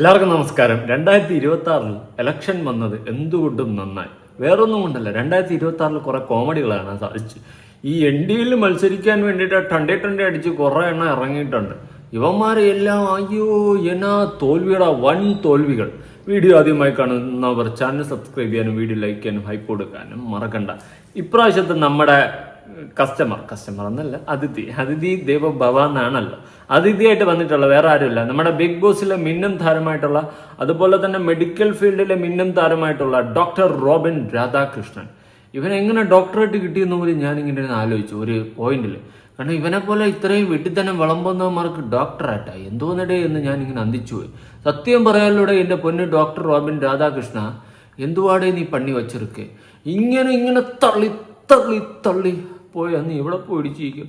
എല്ലാവർക്കും നമസ്കാരം. 2026 ഇലക്ഷൻ വന്നത് എന്തുകൊണ്ടും നന്നായി. വേറൊന്നും കൊണ്ടല്ല, 2026 കുറെ കോമഡികൾ കാണാൻ സാധിച്ചു. ഈ NDAയിൽ മത്സരിക്കാൻ വേണ്ടിയിട്ട് ടണ്ടേ അടിച്ച് കുറെ എണ്ണം ഇറങ്ങിയിട്ടുണ്ട്. ഇവന്മാരെ എല്ലാം അയ്യോ എന്നാ തോൽവിയുടെ വൻ തോൽവികൾ. വീഡിയോ ആദ്യമായി കാണുന്നവർ ചാനൽ സബ്സ്ക്രൈബ് ചെയ്യാനും വീഡിയോ ലൈക്ക് ചെയ്യാനും ഹൈപ്പ് കൊടുക്കാനും മറക്കണ്ട. ഇപ്രാവശ്യത്തെ നമ്മുടെ കസ്റ്റമർ എന്നല്ല, അതിഥി ദേവഭവ എന്നാണല്ലോ. അതിഥിയായിട്ട് വന്നിട്ടുള്ള വേറെ ആരുമില്ല, നമ്മുടെ ബിഗ് ബോസിലെ മിന്നം താരമായിട്ടുള്ള, അതുപോലെ തന്നെ മെഡിക്കൽ ഫീൽഡിലെ മിന്നം താരമായിട്ടുള്ള ഡോക്ടർ റോബിൻ രാധാകൃഷ്ണൻ. ഇവനെങ്ങനെ ഡോക്ടറേറ്റ് കിട്ടിയെന്ന് പോലും ഞാനിങ്ങനെ ആലോചിച്ചു ഒരു പോയിന്റിൽ. കാരണം ഇവനെ പോലെ ഇത്രയും വീട്ടിൽ തന്നെ വിളമ്പുന്നവന്മാർക്ക് ഡോക്ടറായിട്ടാ എന്തോന്നടേ എന്ന് ഞാനിങ്ങനെ അന്തിച്ചു പോയി. സത്യം പറയാനിലൂടെ എൻ്റെ പൊന്ന് ഡോക്ടർ റോബിൻ രാധാകൃഷ്ണ, എന്തുവാടേ നീ പണി വച്ചിരിക്കെ? ഇങ്ങനെ തള്ളി പോയാ നീ ഇവിടെ പോയി ഇടിച്ചിരിക്കും.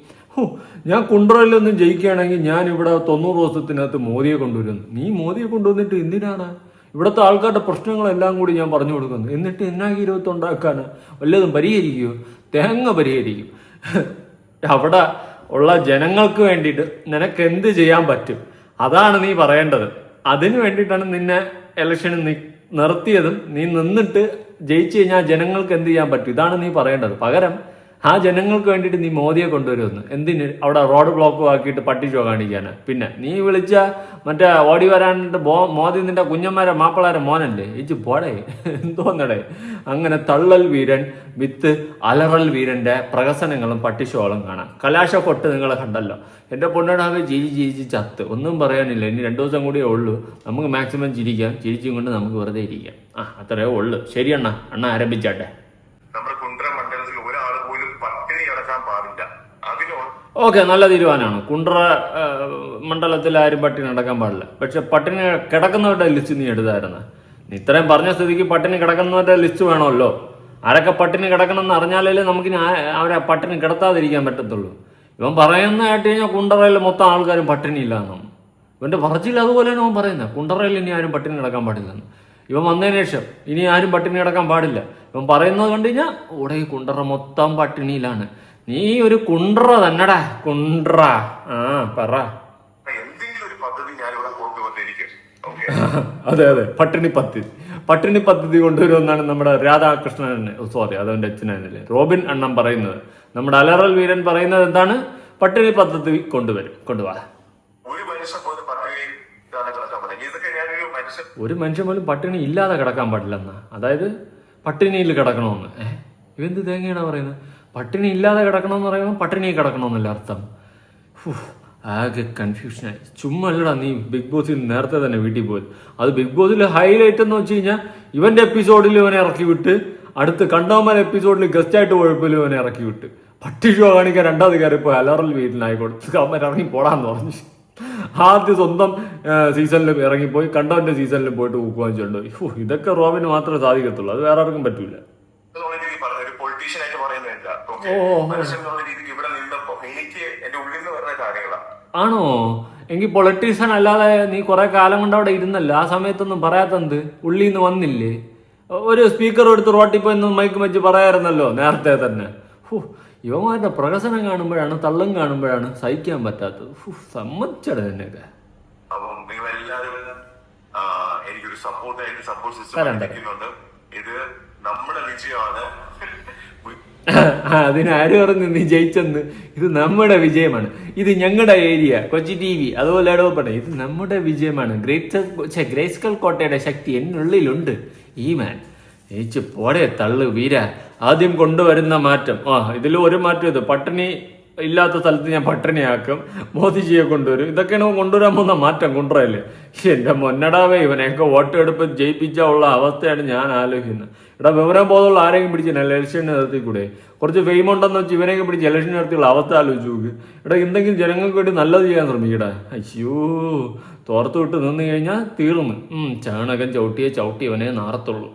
ഞാൻ കുണ്ട്രയിലൊന്നും ജയിക്കുകയാണെങ്കിൽ ഞാൻ ഇവിടെ 90 ദിവസത്തിനകത്ത് മോദിയെ കൊണ്ടുവരുന്നു. നീ മോദിയെ കൊണ്ടുവന്നിട്ട് എന്തിനാണ്? ഇവിടുത്തെ ആൾക്കാരുടെ പ്രശ്നങ്ങളെല്ലാം കൂടി ഞാൻ പറഞ്ഞു കൊടുക്കുന്നു. എന്നിട്ട് എന്നാ ഉണ്ടാക്കാന് വല്ലതും പരിഹരിക്കുമോ? തേങ്ങ പരിഹരിക്കും. അവിടെ ഉള്ള ജനങ്ങൾക്ക് വേണ്ടിയിട്ട് നിനക്ക് എന്ത് ചെയ്യാൻ പറ്റും അതാണ് നീ പറയേണ്ടത്. അതിനു വേണ്ടിയിട്ടാണ് നിന്നെ ഇലക്ഷന് നിർത്തിയതും. നീ നിന്നിട്ട് ജയിച്ചു കഴിഞ്ഞാൽ ജനങ്ങൾക്ക് എന്ത് ചെയ്യാൻ പറ്റും ഇതാണ് നീ പറയേണ്ടത്. പകരം ആ ജനങ്ങൾക്ക് വേണ്ടിയിട്ട് നീ മോദിയെ കൊണ്ടുവരുമെന്ന്. എന്തിന്? അവിടെ റോഡ് ബ്ലോക്ക് ആക്കിയിട്ട് പട്ടിഷോ കാണിക്കാന്. പിന്നെ നീ വിളിച്ച മറ്റേ ഓടി വരാനിട്ട് മോദി നിന്റെ കുഞ്ഞന്മാരെ മാപ്പിളാരെ മോനല്ലേ? ഇച്ച് പോടേ എന്തോന്നടേ. അങ്ങനെ തള്ളൽ വീരൻ വിത്ത് അലറൽ വീരന്റെ പ്രഹസനങ്ങളും പട്ടിഷോകളും കാണാം. കലാശ കൊട്ട് നിങ്ങളെ കണ്ടല്ലോ. എന്റെ പൊണ്ണടാകെ ചിരിച്ച് ചത്ത്. ഒന്നും പറയാനില്ല. ഇനി 2 ദിവസം കൂടിയേ ഉള്ളൂ. നമുക്ക് മാക്സിമം ചിരിക്കാം. ചിരിച്ചും കൊണ്ട് നമുക്ക് വെറുതെ ഇരിക്കാം. അത്രയേ ഉള്ളൂ. ശരി അണ്ണ ആരംഭിച്ചാട്ടെ. ഓക്കെ, നല്ല തീരുമാനമാണ്. കുണ്ട്ര മണ്ഡലത്തിൽ ആരും പട്ടിണി നടക്കാൻ പാടില്ല. പക്ഷെ പട്ടിണി കിടക്കുന്നവരുടെ ലിസ്റ്റ് നീ എടുത്തായിരുന്നു. നീ ഇത്രയും പറഞ്ഞ സ്ഥിതിക്ക് പട്ടിണി കിടക്കുന്നവരുടെ ലിസ്റ്റ് വേണമല്ലോ. ആരൊക്കെ പട്ടിണി കിടക്കണം എന്ന് അറിഞ്ഞാലേ നമുക്കിനി അവരെ പട്ടിണി കിടത്താതിരിക്കാൻ പറ്റത്തുള്ളൂ. ഇവൻ പറയുന്ന കേട്ട് കഴിഞ്ഞാൽ കുണ്ട്രയിൽ മൊത്തം ആൾക്കാരും പട്ടിണി ഇല്ലാന്നാണ്. ഇവന്റെ പറച്ചിൽ അതുപോലെയാണ് അവൻ പറയുന്നത്. കുണ്ട്രയിൽ ഇനി ആരും പട്ടിണി കിടക്കാൻ പാടില്ലെന്ന്. ഇവൻ വന്നതിന് ശേഷം ഇനി ആരും പട്ടിണി കിടക്കാൻ പാടില്ല. ഇവൻ പറയുന്നത് കണ്ടു കഴിഞ്ഞാൽ ഇവിടെ ഈ കുണ്ട്ര മൊത്തം പട്ടിണിയിലാണ്. നീ ഒരു കുണ്ട്ര തന്നെടാ, കുണ്ട്ര. പറ. അതെ, പട്ടിണി പദ്ധതി കൊണ്ടുവരുമെന്നാണ് നമ്മുടെ രാധാകൃഷ്ണൻ, സോറി അതവന്റെ അച്ഛനല്ലേ റോബിൻ അണ്ണൻ പറയുന്നത്. നമ്മുടെ അലറൽ വീരൻ പറയുന്നത് എന്താണ്? പട്ടിണി പദ്ധതി കൊണ്ടുവാ. ഒരു മനുഷ്യൻ പോലും പട്ടിണി ഇല്ലാതെ കിടക്കാൻ പാടില്ലെന്നാ. അതായത് പട്ടിണിയിൽ കിടക്കണമെന്ന്. ഇവന്ത് തേങ്ങയാണ് പറയുന്നത്? പട്ടിണി ഇല്ലാതെ കിടക്കണമെന്ന് പറയുമ്പോൾ പട്ടിണി കിടക്കണമെന്നല്ല അർത്ഥം. ആകെ കൺഫ്യൂഷനായി. ചുമ്മാ അല്ലടാ നീ ബിഗ് ബോസിൽ നേരത്തെ തന്നെ വീട്ടിൽ പോയത്. അത് ബിഗ് ബോസിൽ ഹൈലൈറ്റ് എന്ന് വെച്ച് കഴിഞ്ഞാൽ ഇവന്റെ എപ്പിസോഡിൽ ഇവനെ ഇറക്കി വിട്ട്, അടുത്ത് കണ്ടവന്മാരെ എപ്പിസോഡിൽ ഗസ്റ്റായിട്ട് പോയപ്പോലും ഇവനെ ഇറക്കി വിട്ട്, പട്ടി ഷോ കാണിക്കാൻ 2ാമത് കയറിപ്പോ അലറൽ വീട്ടിലായിക്കോട്ടെ അവന്മാർ ഇറങ്ങി പോടാന്ന് പറഞ്ഞു. ആദ്യം സ്വന്തം സീസണിൽ ഇറങ്ങിപ്പോയി, കണ്ടവന്റെ സീസണിൽ പോയിട്ട് ഊക്കുവാങ്ങിച്ചുണ്ടോ. ഇതൊക്കെ റോബിന് മാത്രമേ സാധിക്കത്തുള്ളൂ. അത് വേറെ ആർക്കും പറ്റൂല. ആണോ? എങ്കിൽ പൊളിറ്റീഷ്യൻ അല്ലാതെ നീ കുറെ കാലം കൊണ്ട് അവിടെ ഇരുന്നല്ലോ. ആ സമയത്തൊന്നും പറയാത്തത് ഉള്ളിന്ന് വന്നില്ലേ? ഒരു സ്പീക്കർ എടുത്ത് റോട്ടിൽ പോയി മൈക്ക് വെച്ച് പറയാറുന്നല്ലോ നേരത്തെ തന്നെ. യുവമാരുടെ പ്രഹസനം കാണുമ്പോഴാണ്, തള്ളും കാണുമ്പോഴാണ് സഹിക്കാൻ പറ്റാത്തത്. സമ്മതിച്ചട തന്നെയൊക്കെ. എനിക്കൊരു സപ്പോർട്ട് ഇത് നമ്മുടെ വിജയമാണ്. അതിനാര് പറഞ്ഞു നീ ജയിച്ചെന്ന്? ഇത് നമ്മുടെ വിജയമാണ്. ഇത് ഞങ്ങളുടെ ഏരിയ കൊച്ചി TV അതുപോലെ ഇടവപ്പെട്ടെ. ഇത് നമ്മുടെ വിജയമാണ്. ഗ്രേസ്കൽ കോട്ടയുടെ ശക്തി എന്നുള്ളിലുണ്ട്. ഈ മാൻ ജയിച്ച് പോടെ തള്ളു വീര. ആദ്യം കൊണ്ടുവരുന്ന മാറ്റം, ഇതിലും ഒരു മാറ്റം. ഇത് പട്ടിണി ഇല്ലാത്ത സ്ഥലത്ത് ഞാൻ പട്ടിണിയാക്കും, മോദിജിയെ കൊണ്ടുവരും. ഇതൊക്കെയാണ് കൊണ്ടുവരാൻ പോകുന്ന മാറ്റം. കൊണ്ടുവരല്ലേ എന്റെ മൊന്നടാവേ. ഇവനെയൊക്കെ വോട്ടെടുപ്പ് ജയിപ്പിച്ചാൽ ഉള്ള അവസ്ഥയാണ് ഞാൻ ആലോചിക്കുന്നത്. ഇവിടെ വിവരം ബോധമുള്ള ആരെങ്കിലും പിടിച്ച് ഇലക്ഷൻ നിർത്തിക്കൂടെ? കുറച്ച് ഫെയിം ഉണ്ടെന്ന് വെച്ച് ഇവനെയൊക്കെ പിടിച്ച് ഇലക്ഷൻ നിർത്തിയുള്ള അവസ്ഥ ആലോചിച്ച് നോക്ക്. ഇവിടെ എന്തെങ്കിലും ജനങ്ങൾക്ക് വേണ്ടി നല്ലത് ചെയ്യാൻ ശ്രമിക്കടാ. അയ്യോ, തോർത്ത് വിട്ട് നിന്ന് കഴിഞ്ഞാൽ തീർന്നു. ചാണകം ചവിട്ടിയവനെ നാറത്തുള്ളൂ.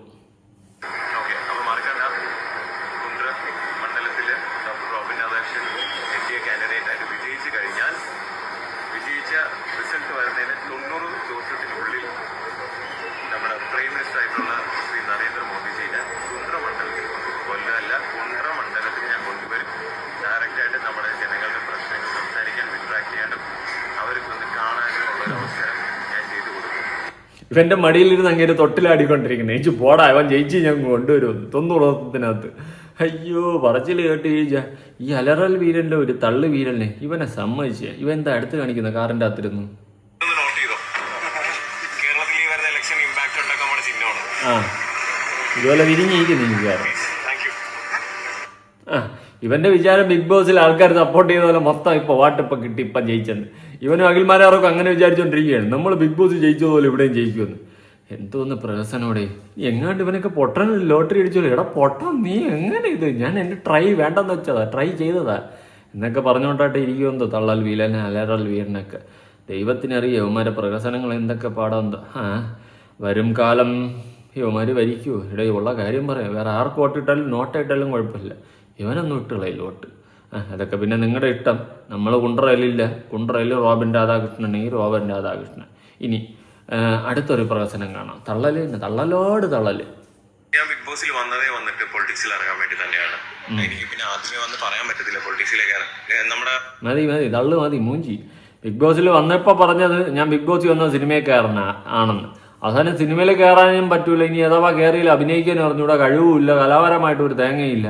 ഇവന്റെ മടിയിലിരുന്ന് അങ്ങനെ തൊട്ടിലാടിക്കൊണ്ടിരിക്കുന്നത്. എനിക്ക് പോടാ, അവൻ ജയിച്ച് ഞാൻ കൊണ്ടുവരും തൊണ്ണൂറത്തിനകത്ത്. അയ്യോ പറച്ചിൽ കേട്ട് ഈ അലറൽ വീരന്റെ ഒരു തള്ളു വീരനെ ഇവനെ സമ്മതിച്ചേ. ഇവൻ എന്താ അടുത്ത് കാണിക്കുന്ന കാറിന്റെ അകത്തിരുന്നു. ആ ഇതുപോലെ വിരിഞ്ഞിരിക്കുന്നു വിചാരം. ആ ഇവന്റെ വിചാരം ബിഗ് ബോസിൽ ആൾക്കാർ സപ്പോർട്ട് ചെയ്ത പോലെ മൊത്തം ഇപ്പൊ വാട്ടിപ്പം കിട്ടി, ഇപ്പം ജയിച്ചെന്ന്. ഇവനും അഖിൽമാരാറൊക്കെ അങ്ങനെ വിചാരിച്ചോണ്ടിരിക്കുകയാണ് നമ്മൾ ബിഗ് ബോസ് ജയിച്ചതുപോലെ ഇവിടെയും ജയിക്കുമെന്ന്. എന്തോന്ന് പ്രഹസനോടെ എങ്ങാണ്ട് ഇവനൊക്കെ പൊട്ടൻ ലോട്ടറി അടിച്ചോളൂ. എടാ പൊട്ടൻ നീ എങ്ങനെ ഇത്, ഞാൻ എൻ്റെ ട്രൈ വേണ്ടെന്ന് വെച്ചതാ, ട്രൈ ചെയ്തതാ എന്നൊക്കെ പറഞ്ഞുകൊണ്ടാട്ടെ ഇരിക്കുമെന്തോ തള്ളൽ വീലനെ അലറൽ വീരനൊക്കെ. ദൈവത്തിനറിയാം യവന്മാരെ പ്രഹസനങ്ങൾ എന്തൊക്കെ പാടാന്തോ. വരും കാലം യവന്മാർ വരിക്കുമോ? ഇടയിൽ ഉള്ള കാര്യം പറയാം, വേറെ ആർക്ക് വോട്ടിട്ടാലും നോട്ടായിട്ടാലും കുഴപ്പമില്ല, ഇവനൊന്നും ഇട്ടുകളയില്ല വോട്ട്. അതൊക്കെ പിന്നെ നിങ്ങളുടെ ഇഷ്ടം. നമ്മൾ കുണ്ടറയിലില്ല, കുണ്ടറയിൽ റോബിൻ രാധാകൃഷ്ണനെങ്കിൽ റോബിൻ രാധാകൃഷ്ണൻ. ഇനി അടുത്തൊരു പ്രഹസനം കാണാം. തള്ളല് തള്ളലോട് തള്ളല്. ഞാൻ ബിഗ് ബോസിൽ വന്നിട്ട് പൊളിറ്റിക്സിൽ ഇറങ്ങാൻ വേണ്ടി തന്നെയാണ്. എനിക്ക് പിന്നെ ആദ്യമേ വന്ന് പറയാൻ പറ്റത്തില്ല പൊളിറ്റിക്സിലേക്ക് നമ്മുടെ മതി തള്ളു മതി മൂഞ്ചി. ബിഗ് ബോസിൽ വന്നപ്പോ പറഞ്ഞത് ഞാൻ ബിഗ് ബോസിൽ വന്ന സിനിമയിൽ കയറുന്ന ആണെന്ന്. അവസാനം സിനിമയിൽ കയറാനും പറ്റൂല. ഇനി അഥവാ കയറിയില്ല അഭിനയിക്കാൻ അറിഞ്ഞൂടാ, കഴിവുമില്ല, കലാപരമായിട്ട് ഒരു തേങ്ങയില്ല.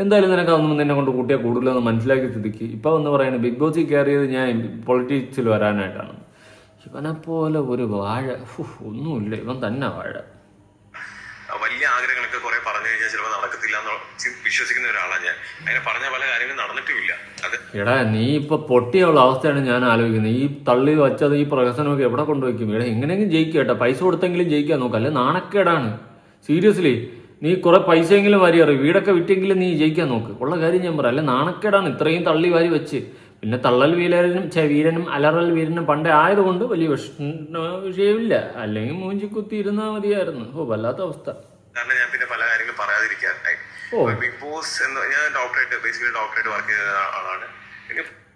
എന്തായാലും നിനക്ക് അതൊന്നും നിന്നെ കൊണ്ട് കൂട്ടിയാൽ കൂടുതലെന്ന് മനസ്സിലാക്കി സ്ഥിതിക്ക് ഇപ്പൊ ഒന്ന് പറയുന്നത് ബിഗ് ബോസിൽ കയറിയത് ഞാൻ പൊളിറ്റിക്സിൽ വരാനായിട്ടാണ്. ഇവനെ പോലെ ഒരു വാഴ ഒന്നുമില്ല, ഇവൻ തന്നെ വാഴ. വലിയ ആഗ്രഹങ്ങളൊക്കെ കുറെ പറഞ്ഞു കഴിഞ്ഞാൽ ചിലപ്പോൾ നടക്കത്തില്ല എന്ന് വിശ്വസിക്കുന്ന ഒരാളാണ് ഞാൻ. അങ്ങനെ പറഞ്ഞ പല കാര്യങ്ങളും നടന്നിട്ടുമില്ല. അത് എടാ നീ ഇപ്പൊ പൊട്ടിയുള്ള അവസ്ഥയാണ് ഞാൻ ആലോചിക്കുന്നത്. ഈ തള്ളി വച്ചത് ഈ പ്രഹസനമൊക്കെ എവിടെ കൊണ്ടുവയ്ക്കും? ഇവിടെ എങ്ങനെയെങ്കിലും ജയിക്കുക കേട്ടോ, പൈസ കൊടുത്തെങ്കിലും ജയിക്കാൻ നോക്കാം, അല്ലെ നാണക്കേടാണ്. സീരിയസ്ലി നീ കുറെ പൈസയെങ്കിലും വാരി അറിയും, വീടൊക്കെ വിറ്റെങ്കിലും നീ ജയിക്കാൻ നോക്ക്. ഉള്ള കാര്യം ഞാൻ പറയാം, അല്ലെ നാണക്കേടാണ് ഇത്രയും തള്ളി വാരി വെച്ച്. പിന്നെ തള്ളൽ വീരനും അലറൽ വീരനും പണ്ടേ ആയതുകൊണ്ട് വലിയ വിഷയമില്ല, അല്ലെങ്കിൽ മൂഞ്ചി കുത്തി ഇരുന്നാ മതിയായിരുന്നു. വല്ലാത്ത അവസ്ഥ. കാരണം ഞാൻ പിന്നെ പല കാര്യങ്ങളും പറയാതിരിക്കാറുണ്ടായി. ബിഗ് ബോസ് എന്ന് ഞാൻ ഡോക്ടറായിട്ട് വർക്ക് ചെയ്ത ആളാണ്.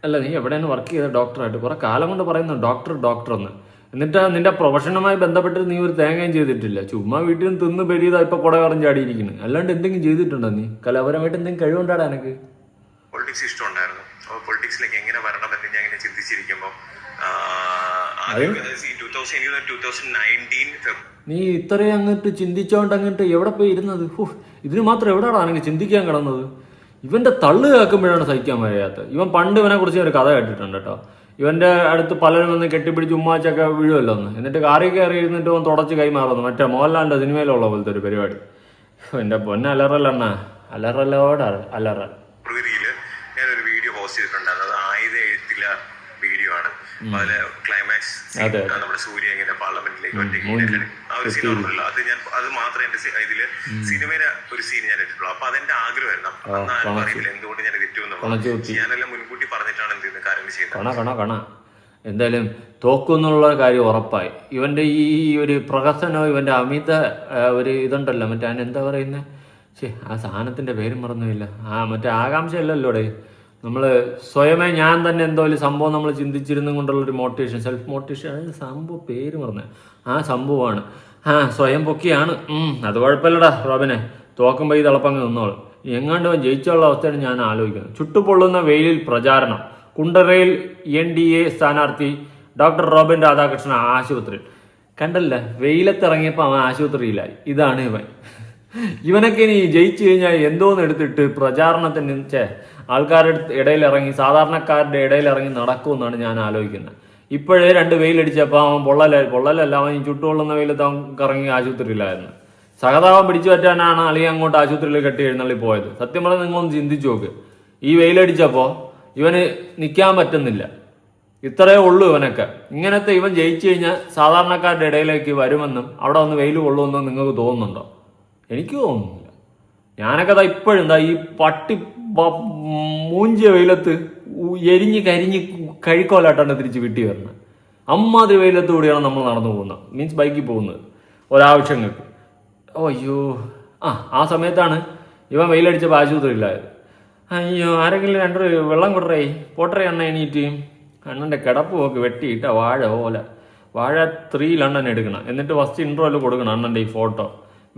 അല്ല നീ എവിടെയാണ് വർക്ക് ചെയ്ത ഡോക്ടറായിട്ട്? കുറെ കാലം കൊണ്ട് പറയുന്നു ഡോക്ടർ എന്ന്. എന്നിട്ട് നിന്റെ പ്രൊഫഷനുമായി ബന്ധപ്പെട്ട് നീ ഒരു തേങ്ങയും ചെയ്തിട്ടില്ല. ചുമ്മാ വീട്ടിൽ നിന്ന് തിന്ന് പെരിയതാ ഇപ്പൊ കുട കറഞ്ഞ് ചാടിയിരിക്കുന്നു. അല്ലാണ്ട് എന്തെങ്കിലും ചെയ്തിട്ടുണ്ടോ നീ? കലാപരമായിട്ട് എന്തെങ്കിലും കഴിവുണ്ടാടാ എനിക്ക്? പൊളിറ്റിക്സ് ഇഷ്ടമുണ്ടായിരുന്നു. അപ്പോൾ പൊളിറ്റിക്സിലേക്ക് എങ്ങനെ വരണം എന്ന് ഞാൻ ഇങ്ങനെ ചിന്തിച്ചിരിക്കുമ്പോൾ നീ ഇത്രയും അങ്ങോട്ട് ചിന്തിച്ചോണ്ട് അങ്ങോട്ട് എവിടെ പോയി ഇരുന്നത്? ഇതിന് മാത്രം എവിടെയാണ് എനിക്ക് ചിന്തിക്കാൻ കിടന്നത്? ഇവന്റെ തള്ളു കേൾക്കുമ്പോഴാണ് സഹിക്കാൻ വയ്യാത്തത്. ഇവൻ പണ്ട് ഇവനെ കുറിച്ച് ഒരു കഥ കേട്ടിട്ടുണ്ട് കേട്ടോ. ഇവന്റെ അടുത്ത് പലരും വന്ന് കെട്ടിപ്പിടിച്ച് ഉമ്മാച്ചൊക്കെ വീഴുമല്ലോ ഒന്ന്, എന്നിട്ട് കാറി കയറി ഇരുന്നിട്ട് അവൻ തുടച്ച് കൈമാറുന്നു. മറ്റേ മോഹൻലാലിന്റെ സിനിമയിലുള്ള പോലത്തെ ഒരു പരിപാടി. എന്റെ പൊന്നെ അലറലെണ്ണ, അലറലോട് അലറൽ. ഞാനൊരു വീഡിയോ പോസ്റ്റ് ചെയ്തിട്ടുണ്ടായിരുന്നു. അത് ആയുധ എഴുത്തില്ല വീഡിയോ ആണ്. അതിലെ ക്ലൈമാക്സ് നമ്മുടെ സൂര്യ എങ്ങനെ പാർലമെന്റിലേക്ക് ആ ഒരു സീൻ ഉണ്ടല്ലോ, അത് മാത്രമേ എന്റെ ഇതില് സിനിമയിലെ ഒരു സീൻ ഞാൻ ഇട്ടിട്ടുള്ളൂ. അപ്പൊ അതെന്റെ ആഗ്രഹമായിരുന്നു. അന്ന് അറിയില്ല എന്തുകൊണ്ട് ഞാൻ ഇട്ടുമെന്നുള്ളത്. ഞാനെല്ലാം മുൻകൂട്ടി പറഞ്ഞിട്ടാണ് എന്ത് ചെയ്യുന്നത് കാര്യങ്ങൾ ചെയ്യുന്നത്. എന്തായാലും തോക്കുന്നുള്ള കാര്യം ഉറപ്പായി. ഇവന്റെ ഈ ഒരു പ്രഹസനോ ഇവന്റെ അമിത ഒരു ഇതുണ്ടല്ലോ, മറ്റേ എന്താ പറയുന്നത്, ആ സാധനത്തിന്റെ പേരും മറന്നുമില്ല. മറ്റേ ആകാംക്ഷ അല്ലല്ലോടെ, നമ്മൾ സ്വയമേ ഞാൻ തന്നെ എന്തോ ഒരു സംഭവം നമ്മൾ ചിന്തിച്ചിരുന്നും കൊണ്ടുള്ളൊരു മോട്ടിവേഷൻ, സെൽഫ് മോട്ടിവേഷൻ, അതായത് സംഭവം പേര് മറന്ന് ആ സംഭവമാണ്. സ്വയം പൊക്കിയാണ്. അത് കുഴപ്പമില്ലടാ റോബിനെ, തോക്കുമ്പോൾ ഈ തിളപ്പങ്ങ് നിന്നോളൂ. എങ്ങാണ്ട് ജയിച്ചുള്ള അവസ്ഥയാണ് ഞാൻ ആലോചിക്കുന്നത്. ചുട്ടുപൊള്ളുന്ന വെയിലിൽ പ്രചാരണം. കുണ്ടറയിൽ NDA സ്ഥാനാർത്ഥി ഡോക്ടർ റോബിൻ രാധാകൃഷ്ണൻ ആശുപത്രിയിൽ. കണ്ടല്ല, വെയിലത്തിറങ്ങിയപ്പോൾ അവൻ ആശുപത്രിയിലായി. ഇതാണ് ഇവനൊക്കെ ഇനി ജയിച്ചു കഴിഞ്ഞാൽ എന്തോന്ന് എടുത്തിട്ട് പ്രചാരണത്തിന് ആൾക്കാരുടെ ഇടയിൽ ഇറങ്ങി, സാധാരണക്കാരുടെ ഇടയിൽ ഇറങ്ങി നടക്കുമെന്നാണ് ഞാൻ ആലോചിക്കുന്നത്. ഇപ്പോഴേ 2 വെയിലടിച്ചപ്പോൾ അവൻ പൊള്ളലല്ല, അവൻ ചുട്ടുകൊള്ളുന്ന വെയിലത്ത് അവൻ കറങ്ങി ആശുപത്രിയിലായിരുന്നു. സഹതാപം പിടിച്ചു പറ്റാനാണ് അല്ലെങ്കിൽ അങ്ങോട്ട് ആശുപത്രിയിൽ കെട്ടി എഴുന്നള്ളി പോയത്. സത്യം പറഞ്ഞാൽ നിങ്ങളൊന്ന് ചിന്തിച്ചു നോക്ക്. ഈ വെയിലടിച്ചപ്പോൾ ഇവന് നിൽക്കാൻ പറ്റുന്നില്ല. ഇത്രയേ ഉള്ളൂ ഇവനൊക്കെ. ഇങ്ങനത്തെ ഇവൻ ജയിച്ചു കഴിഞ്ഞാൽ സാധാരണക്കാരുടെ ഇടയിലേക്ക് വരുമെന്നും അവിടെ വന്ന് വെയിൽ കൊള്ളുമെന്നും നിങ്ങൾക്ക് തോന്നുന്നുണ്ടോ? എനിക്ക് തോന്നുന്നില്ല. ഞാനൊക്കെ ഇപ്പോഴും ഈ പട്ടി മൂഞ്ചിയ വെയിലത്ത് എരിഞ്ഞ് കരിഞ്ഞ് കഴിക്കോലാട്ടാണ് തിരിച്ച് വീട്ടിൽ വരുന്നത്. അമ്മാതിരി വെയിലത്ത് കൂടിയാണ് നമ്മൾ നടന്നു പോകുന്നത്, മീൻസ് ബൈക്കിൽ പോകുന്നത് ഒരാവശ്യങ്ങൾക്ക്. അയ്യോ ആ സമയത്താണ് ഇവൻ വെയിലടിച്ചപ്പോൾ ആശുപത്രിയിലായത്. അയ്യോ ആരെങ്കിലും 2 വെള്ളം പോട്ടറേ എണ്ണ എണീറ്റ് അണ്ണൻ്റെ കിടപ്പ് നോക്ക് വെട്ടിയിട്ട വാഴ 3 അണ്ണൻ എടുക്കണം. എന്നിട്ട് ഫസ്റ്റ് ഇൻട്രോയിൽ കൊടുക്കണം അണ്ണൻ്റെ ഈ ഫോട്ടോ.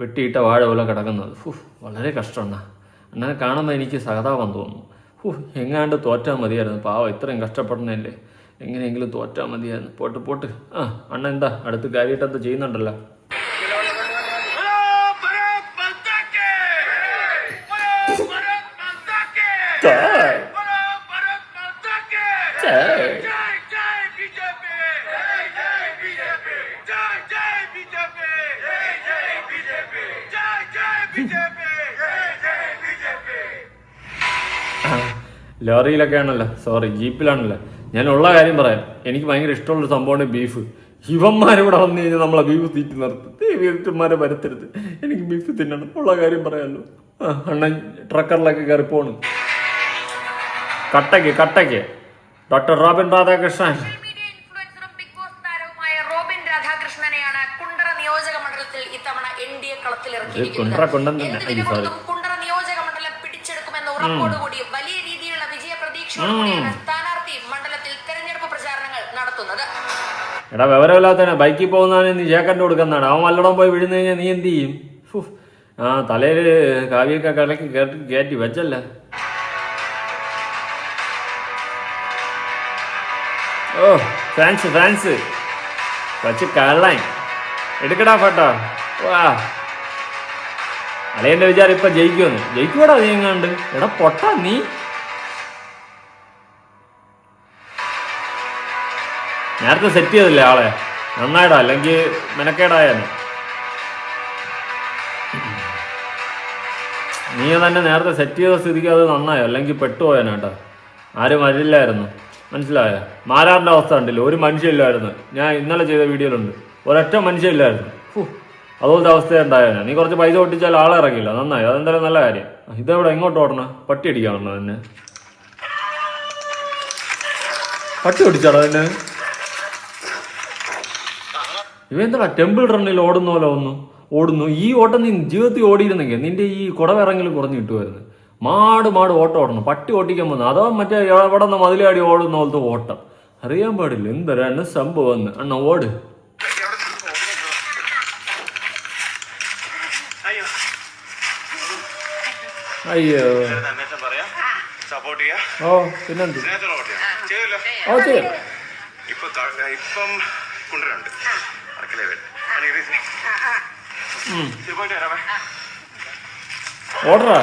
വെട്ടിയിട്ട വാഴ പോലെ കിടക്കുന്നത്. വളരെ കഷ്ടമാണ്. അണ്ണനെ കാണുമ്പോൾ എനിക്ക് സഹതാപം തോന്നുന്നു. എങ്ങാണ്ട് തോറ്റാൽ മതിയായിരുന്നു, പാവം ഇത്രയും കഷ്ടപ്പെടുന്നതല്ലേ. എങ്ങനെയെങ്കിലും തോറ്റാൽ മതിയായിരുന്നു. പോട്ട്. ആ അണ്ണ എന്താ അടുത്ത് കാര്യമായിട്ടെന്താ ചെയ്യുന്നുണ്ടല്ലോ? ലോറിയിലൊക്കെ ആണല്ലോ, സോറി ജീപ്പിലാണല്ലോ. ഞാൻ ഉള്ള കാര്യം പറയാം, എനിക്ക് ഭയങ്കര ഇഷ്ടമുള്ളൊരു സംഭവമാണ് ബീഫ്. ഇവന്മാരിവിടെ വന്നു കഴിഞ്ഞാൽ നമ്മളെ ബീഫ് തീറ്റി നിർത്തും. വീട്ടുമാരെ വരുത്തരുത്, എനിക്ക് ബീഫ് തിന്നണം. ഉള്ള കാര്യം പറയാമല്ലോ. അണ്ണൻ ട്രക്കറിലൊക്കെ കയറി പോണ്. കട്ടയ്ക്ക് ഡോക്ടർ റോബിൻ രാധാകൃഷ്ണൻ. കുണ്ടറ നിയോജക മണ്ഡലത്തിൽ ഇത്തവണ NDA കളത്തിലിറക്കിയിരിക്കുന്നത്. കുണ്ടറ നിയോജക മണ്ഡലം പിടിച്ചെടുക്കുമെന്ന ഉറപ്പോടുകൂടി വലിയ രീതിയിലുള്ള വിജയ പ്രതീക്ഷയോടുകൂടിയാണ് സ്ഥാനാർത്ഥി മണ്ഡലത്തിൽ തെരഞ്ഞെടുപ്പ് പ്രചാരണങ്ങൾ നടത്തുന്നത്. എടാ വിവരമില്ലാത്തന്നെ ബൈക്കിൽ പോകുന്നതാണ് നീ ജേക്കൻ്റെ കൊടുക്കുന്നതാണ്. അവൻ വല്ലടം പോയി വിഴുന്നു കഴിഞ്ഞാൽ നീ എന്ത് ചെയ്യും? തലയില് കാവ്യൊക്കെ കലക്കി കയറ്റി വെച്ചല്ല. ഓ ഫാൻസ് വച്ച് കള്ളൻ എടുക്കടാ ഫോട്ടോ. വാ അളിയന്റെ വിചാരം ഇപ്പൊ ജയിക്കൂടാ നീ എങ്ങാണ്ട്. എടാ പൊട്ടാ നീ. നേരത്തെ സെറ്റ് ചെയ്തില്ലേ ആളെ? നന്നായിടാ, അല്ലെങ്കിൽ മെനക്കേടായാലും. നീ തന്നെ നേരത്തെ സെറ്റ് ചെയ്ത സ്ഥിതിക്ക് അത് നന്നായോ, അല്ലെങ്കിൽ പെട്ടുപോയാനാട്ടോ. ആരും വരില്ലായിരുന്നു, മനസ്സിലായോ? മാരാറിൻ്റെ അവസ്ഥ ഉണ്ടല്ലോ, ഒരു മനുഷ്യമില്ലായിരുന്നു. ഞാൻ ഇന്നലെ ചെയ്ത വീഡിയോയിലുണ്ട്, ഒരൊറ്റ മനുഷ്യമില്ലായിരുന്നു. അതുപോലത്തെ അവസ്ഥ ഉണ്ടായാലും നീ കുറച്ച് പൈസ പൊട്ടിച്ചാൽ ആളെ ഇറങ്ങില്ല. നന്നായി, അതെന്തായാലും നല്ല കാര്യം. ഇതെവിടെ എങ്ങോട്ട് ഓടണം? പട്ടി അടിക്കാണോ തന്നെ? പട്ടി ഓടിച്ചാടോ തന്നെ? ഇവന്താ ടെമ്പിൾ റണ്ണിൽ ഓടുന്ന പോലെ ഓടുന്നു. ഈ ഓട്ടം നീ ജീവിതത്തിൽ ഓടിയിരുന്നെങ്കിൽ നിന്റെ ഈ കുടവിറങ്ങൽ കുറഞ്ഞു കിട്ടുമായിരുന്നു. മാട് ഓട്ടം ഓടണം. പട്ടി ഓട്ടിക്കാൻ പോകുന്നത് അതോ മറ്റേ എവിടെ നിന്ന് മതിലാടി ഓടുന്ന പോലത്തെ ഓട്ടം. അറിയാൻ പാടില്ല എന്തരാണ് സംഭവം എന്ന്. അണ്ണ ഓട്. അയ്യോ ഓ പിന്നെന്ത് ഓ ചെയ്യാം. ഓടറാ.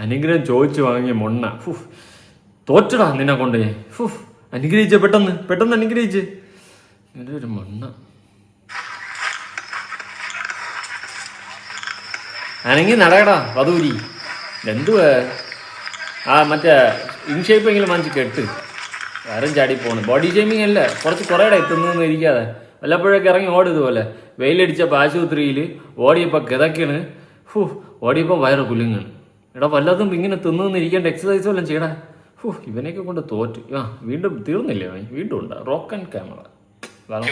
അനുഗ്രഹം ചോദിച്ചു വാങ്ങിയ മൊണ്ണ. തോറ്റടാ നിന്നെ കൊണ്ട്. അനുഗ്രഹിച്ച പെട്ടെന്ന് അനുഗ്രഹിച്ച്. ഇങ്ങനെ ഒരു മൊണ്ണ. അനങ്ങി നടക്കടാ വധൂരി. എന്തുവാ മറ്റേ ഇൻഷേപ്പെങ്കിലും വാങ്ങിച്ച് കെട്ട്. ആരും ചാടി പോണ്. ബോഡി ഷേമിങ് അല്ല, കുറേടെ എത്തുന്നൊന്നും ഇരിക്കാതെ വല്ലപ്പോഴൊക്കെ ഇറങ്ങി ഓടിതുപോലെ. വെയിലടിച്ചപ്പോൾ ആശുപത്രിയിൽ ഓടിയപ്പോൾ കിതക്കണ്. ഓടിയപ്പോൾ വയറ് കുലുങ്ങണ്. എടാ വല്ലതും ഇങ്ങനെ തിന്നു ഇരിക്കേണ്ട എക്സസൈസ് വല്ലതും ചെയ്യടാ. ഇവനെയൊക്കെ കൊണ്ട് തോറ്റ്. വീണ്ടും തീർന്നില്ലേ? വീണ്ടും ഉണ്ട് റോക്ക് ആൻഡ് ക്യാമറ.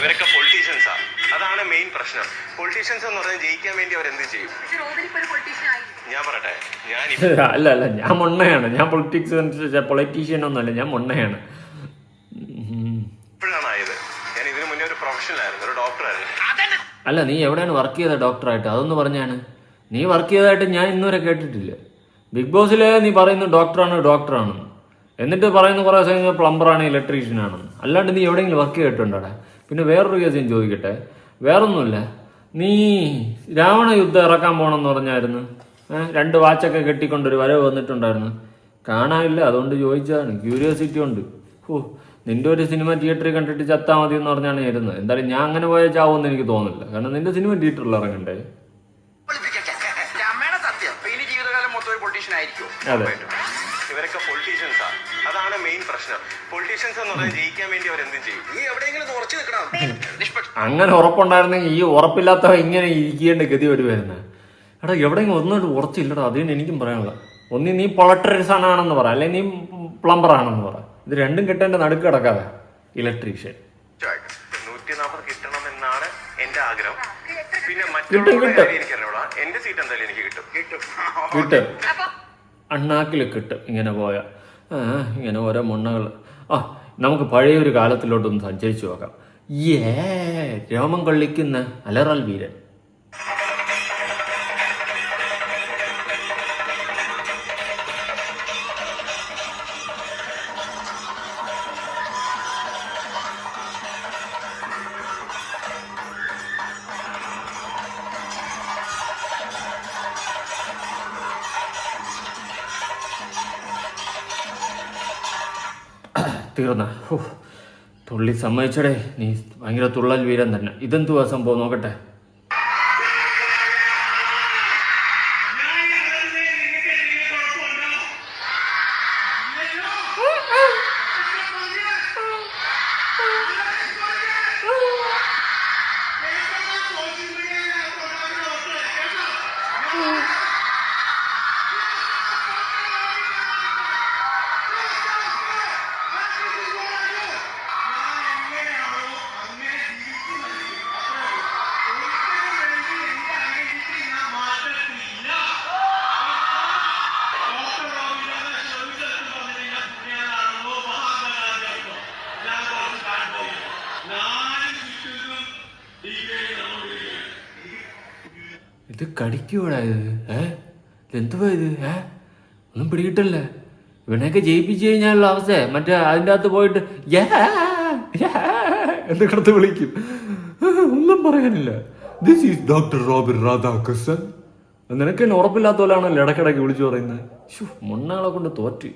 ഇവരൊക്കെ പൊളിറ്റീഷ്യൻസാ, അതാണ് മെയിൻ പ്രശ്നം. പൊളിറ്റീഷ്യൻസ് എന്ന് പറഞ്ഞാൽ ജയിക്കാൻ വേണ്ടി അവരെന്ത് ചെയ്യും? ഞാൻ പറയട്ടെ, അല്ല ഞാൻ മൊണ്ണയാണ്. ഞാൻ പൊളിറ്റീഷ്യൻ ഒന്നുമല്ല, ഞാൻ മൊണ്ണയാണ്. ഇപ്പോഴാണ് ആയത്. ഞാൻ ഇതിനു മുന്നേ ഒരു പ്രൊഫഷണലായിരുന്നു, ഒരു ഡോക്ടറായിരുന്നു. അല്ല നീ എവിടെയാണ് വർക്ക് ചെയ്ത ഡോക്ടറായിട്ട്? അതൊന്ന് പറഞ്ഞാണ്. നീ വർക്ക് ചെയ്തതായിട്ട് ഞാൻ ഇന്നുവരെ കേട്ടിട്ടില്ല. ബിഗ് ബോസിലെ നീ പറയുന്നു ഡോക്ടറാണെന്ന്, എന്നിട്ട് പറയുന്നു കുറേ സമയം പ്ലംബറാണ്, ഇലക്ട്രീഷ്യനാണെന്ന്. അല്ലാണ്ട് നീ എവിടെയെങ്കിലും വർക്ക് ചെയ്തിട്ടുണ്ടോടാ? പിന്നെ വേറൊരു കേസ് ഞാൻ ചോദിക്കട്ടെ. വേറൊന്നുമില്ല, നീ രാവണ യുദ്ധം ഇറക്കാൻ പോകണമെന്ന് പറഞ്ഞായിരുന്നു. 2 വാച്ചൊക്കെ കെട്ടിക്കൊണ്ടൊരു വരവ് വന്നിട്ടുണ്ടായിരുന്നു. കാണാനില്ല, അതുകൊണ്ട് ചോദിച്ചതാണ്. ക്യൂരിയോസിറ്റി ഉണ്ട്. നിന്റെ ഒരു സിനിമ തിയേറ്ററിൽ കണ്ടിട്ട് ചത്താൽ മതി എന്ന് പറഞ്ഞാണ് ഇരുന്നത്. എന്തായാലും ഞാൻ അങ്ങനെ പോയാൽ ചാവുമെന്ന് എനിക്ക് തോന്നില്ല. കാരണം നിന്റെ സിനിമ തിയേറ്ററിൽ ഇറങ്ങണ്ടേ? അതെ, ഇവരൊക്കെ പൊളിറ്റീഷ്യൻസാ, അതാണ് മെയിൻ പ്രശ്നം. പൊളിറ്റീഷ്യൻസ് എന്ന് പറഞ്ഞാൽ ജയിക്കാൻ വേണ്ടി അവരെന്തും ചെയ്യും. നീ എവിടെയെങ്കിലും ഉറച്ചു നിൽക്കണം. അങ്ങനെ ഉറപ്പുണ്ടായിരുന്നെങ്കിൽ ഈ ഉറപ്പില്ലാത്ത ഇങ്ങനെ ഇരിക്കേണ്ട ഗതി വരുമായിരുന്നു. എടാ എവിടെയെങ്കിലും ഒന്നുകൊണ്ട് ഉറച്ചില്ലടാ. അതിന് എനിക്കും പറയാനുള്ള ഒന്നി നീ പൊളിറ്റീഷ്യൻ ആണെന്ന് പറ, അല്ലെങ്കിൽ നീ പ്ലംബർ ആണെന്ന് പറ. ഇത് രണ്ടും കിട്ടേണ്ട നടുക്ക് കിടക്കാതെ ഇലക്ട്രീഷ്യൻ. 140 കിട്ടണമെന്നാണ് എന്റെ ആഗ്രഹം. പിന്നെ കിട്ടും എനിക്കറിഞ്ഞൂടാ. എന്റെ സീറ്റ് എന്തായാലും എനിക്ക് കിട്ടും. അണ്ണാക്കിൽ കിട്ടും ഇങ്ങനെ പോയാൽ. ഇങ്ങനെ ഓരോ മൊണ്ണകൾ. നമുക്ക് പഴയൊരു കാലത്തിലോട്ടൊന്ന് സഞ്ചരിച്ചു നോക്കാം. രോമം കൊള്ളിക്കുന്ന അലറൽ വീരൻ. തീർന്ന തുള്ളി സമ്മതിച്ചടേ, നീ ഭയങ്കര തുള്ളൽ വീരൻ തന്നെ. ഇതെന്തുവാ സംഭവം നോക്കട്ടെ. ഇത് കടിക്കൂടാ ഇത്? ഇതെന്തുവാ ഇത്? ഒന്നും പിടികിട്ടല്ല. ഇവനെയൊക്കെ ജയിപ്പിച്ചു കഴിഞ്ഞാലുള്ള അവസ്ഥ മറ്റേ അതിൻ്റെ അകത്ത് പോയിട്ട് എന്നിടത്ത് വിളിക്കും. ഒന്നും പറയാനില്ല. This is doctor Robin Radhakrishnan. നിനക്ക് തന്നെ ഉറപ്പില്ലാത്ത പോലാണല്ലോ ഇടയ്ക്കിടയ്ക്ക് വിളിച്ചു പറയുന്നത്. മുന്നാളെ കൊണ്ട് തോറ്റ്.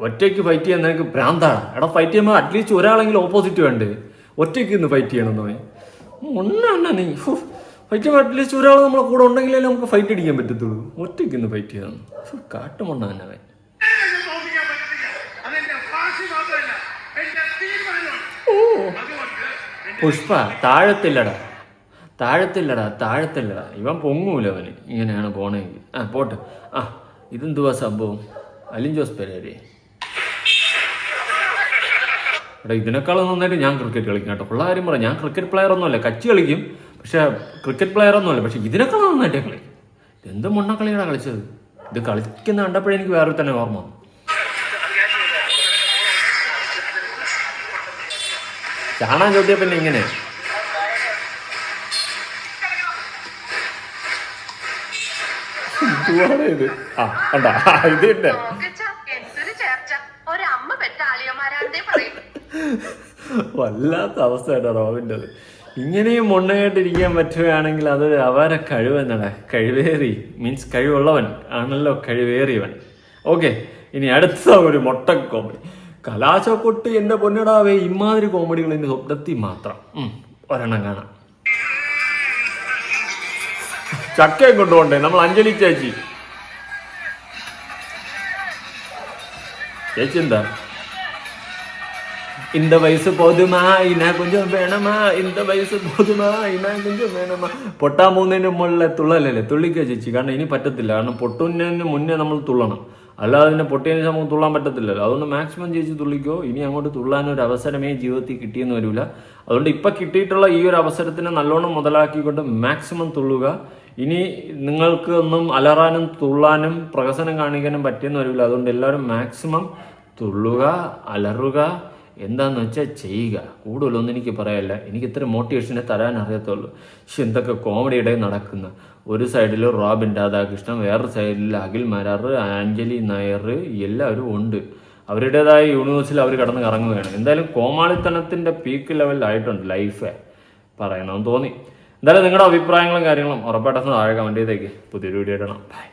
ഒറ്റയ്ക്ക് ഫൈറ്റ് ചെയ്യാൻ നിനക്ക് ഭ്രാന്താണ്. എടാ ഫൈറ്റ് ചെയ്യുമ്പോൾ അറ്റ്ലീസ്റ്റ് ഒരാളെങ്കിലും ഓപ്പോസിറ്റ് വേണ്ടേ? ഒറ്റയ്ക്ക് ഇന്ന് ഫൈറ്റ് ചെയ്യണമെന്ന് ഒന്നാ നീ ഫൈറ്റ് ചെയ്യുമ്പോൾ അറ്റ്ലീസ്റ്റ് ഒരാൾ നമ്മളെ കൂടെ ഉണ്ടെങ്കിലേ നമുക്ക് ഫൈറ്റ് അടിക്കാൻ പറ്റത്തുള്ളൂ. ഒറ്റയ്ക്ക് ഇന്ന് ഫൈറ്റ് ചെയ്യണം. കാട്ടുമണ്ണ തന്നെ അവൻ. പുഷ്പ താഴത്തില്ലടാ. ഇവൻ പൊങ്ങൂല അവന് ഇങ്ങനെയാണ് പോണെങ്കിൽ. പോട്ടെ. ഇതെന്തുവാ സംഭവം? അലിൻ ജോസ് പെരേരേ. എടാ ഇതിനേക്കാളും നന്നായിട്ട് ഞാൻ ക്രിക്കറ്റ് കളിക്കും കേട്ടോ. ഉള്ള കാര്യം പറയാം, ഞാൻ ക്രിക്കറ്റ് പ്ലെയർ ഒന്നുമല്ല. കച്ചി കളിക്കും, പക്ഷെ ക്രിക്കറ്റ് പ്ലെയർ ഒന്നുമല്ല. പക്ഷെ ഇതിനേക്കാളും നന്നായിട്ട് കളിക്കും. എന്ത് മുണ്ണക്കളിയാണ് കളിച്ചത്. ഇത് കളിക്കുന്ന കണ്ടപ്പോഴേ എനിക്ക് വേറെ തന്നെ ഓർമ്മ വന്നു. ചാണാൻ ചോദ്യ പിന്നെ ഇങ്ങനെ ഇത് കണ്ടാ ഇത് തന്നെ വല്ലാത്ത അവസ്ഥയായിട്ടോ റോബിൻ്റെത്. ഇങ്ങനെയും മുന്നേറ്റിരിക്കാൻ പറ്റുകയാണെങ്കിൽ അതൊരു അവരെ കഴിവെന്നടാ. കഴിവേറി മീൻസ് കഴിവുള്ളവൻ ആണല്ലോ കഴിവേറിയവൻ. ഓക്കെ, ഇനി അടുത്ത ഒരു മൊട്ട കോമഡി. കലാശക്കൊട്ട് എൻ്റെ പൊന്നിടാവേ. ഇമാതിരി കോമഡികൾ എൻ്റെ സ്വപ്നത്തിൽ മാത്രം. ഒരെണ്ണം കാണാം. ചക്കയും കൊണ്ടുപോണ്ടേ നമ്മൾ അഞ്ജലി ചേച്ചി എന്താ இந்த வயசு போதுமா ഇനാ கொஞ்சம் വേണമാ இந்த വയസ്സ് പോതുമാ ഇനാ கொஞ்சம் വേണമാ. പൊട്ടാൻ പോകുന്നതിന് മുകളിലെ തുള്ളലല്ലേ തുള്ളിക്കുക ചേച്ചി. കാരണം ഇനി പറ്റത്തില്ല. കാരണം പൊട്ടുന്നതിന് മുന്നേ നമ്മൾ തുള്ളണം. അല്ലാതെ തന്നെ പൊട്ടിയതിന് നമുക്ക് തുള്ളാൻ പറ്റത്തില്ലല്ലോ. അതുകൊണ്ട് മാക്സിമം ചേച്ചി തുള്ളിക്കോ. ഇനി അങ്ങോട്ട് തുള്ളാനൊരു അവസരമേ ജീവിതത്തിൽ കിട്ടിയെന്ന് വരില്ല. അതുകൊണ്ട് ഇപ്പം കിട്ടിയിട്ടുള്ള ഈ ഒരു അവസരത്തിനെ നല്ലോണം മുതലാക്കിക്കൊണ്ട് മാക്സിമം തുള്ളുക. ഇനി നിങ്ങൾക്ക് ഒന്നും അലറാനും തുള്ളാനും പ്രഹസനം കാണിക്കാനും പറ്റിയെന്ന് വരില്ല. അതുകൊണ്ട് എല്ലാവരും മാക്സിമം തുള്ളുക, അലറുക, എന്താന്ന് വെച്ചാൽ ചെയ്യുക. കൂടുതലൊന്നും എനിക്ക് പറയാനില്ല. എനിക്ക് ഇത്ര മോട്ടിവേഷനെ തരാൻ അറിയത്തുള്ളൂ. പക്ഷെ എന്തൊക്കെ കോമഡിയുടെ നടക്കുന്ന. ഒരു സൈഡിൽ റോബിൻ രാധാകൃഷ്ണൻ, വേറൊരു സൈഡിൽ അഖിൽ മാരാർ, അഞ്ജലി നായർ, എല്ലാവരും ഉണ്ട്. അവരുടേതായ യൂണിവേഴ്സിൽ അവർ കിടന്ന് കറങ്ങുകയാണ്. എന്തായാലും കോമാളിത്തനത്തിൻ്റെ പീക്ക് ലെവലിലായിട്ടുണ്ട് ലൈഫ് പറയണമെന്ന് തോന്നി. എന്തായാലും നിങ്ങളുടെ അഭിപ്രായങ്ങളും കാര്യങ്ങളും ഉറപ്പായിട്ടൊന്ന് താഴെ കമൻറ്റ് ചെയ്തേക്ക്. പുതിയൊരു വീഡിയോ ഇടണം. ബൈ.